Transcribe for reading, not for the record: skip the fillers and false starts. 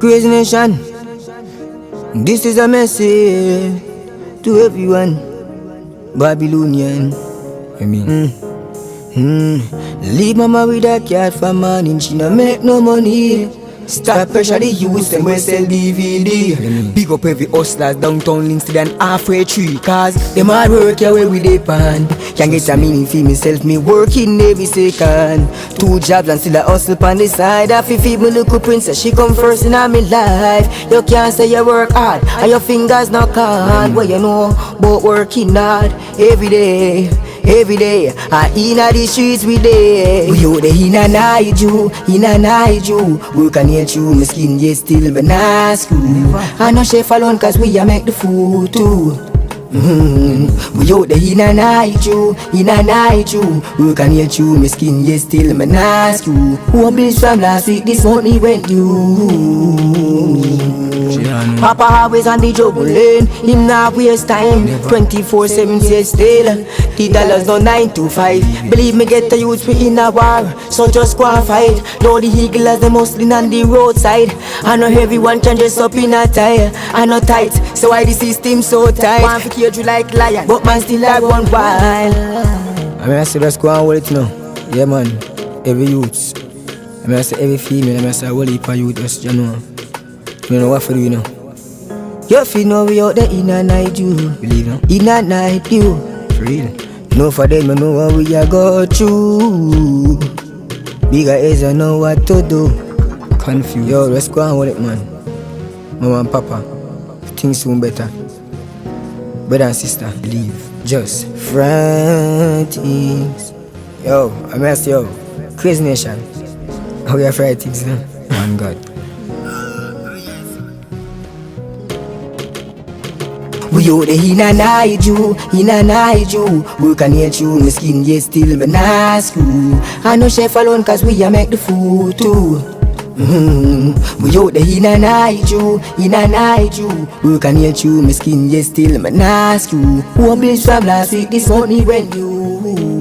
Crazy nation, this is a message to everyone Babylonian. Leave mama with a cat for morning, she no make no money. Stop pressure the youth, them we sell DVD. Big up every hustlers downtown Linstead and halfway tree. Cause them hard work away with the pan. Can't get a meaning for myself, me working every second. 2 jobs and still a hustle on the side. I feel feed my little princess, she come first in my life. You can't say you work hard and your fingers not hard. What you know about working hard every day? Every day, I inna the streets we day. We out there inna Naiju, We can hear you, my skin yet still but not school. I no chef alone cause we a make the food too. We out there inna Naiju, We can hear you, my skin yet still but not school. Who bills from last week, this money went due. Papa always on the juggling, him not waste time. 24/7 says still, the dollars no 9 to 5. Believe me, get the youth we in a war, so just go and fight. Though the eagle as the muslim on the roadside. I know everyone can dress up in a tie, I know tight, so why the system so tight? One for cage you like lion, but man still I run wild. I mean I say let's go and hold it now. Yeah man, every youth. I mean I say every female, I mean I say hold it for youth, just you know. You know what for you know. You feel know we out there in a night you. Believe no? In a night you. For real. No for them you know what we a go through. Bigger heads I know what to do. Confused. Yo, let's go and hold it man. Mama and papa, things soon better. Brother and sister, believe. Just frighties. Yo, I must yo. Crazy nation. How we are frighties now? Man God. We out there in a Naiju, We can hear you, my skin yet still but not school. I no chef alone cause we a make the food too. We out there in a Naiju, We can hear you, my skin yet still but not school. Who bills from last week, this money went due.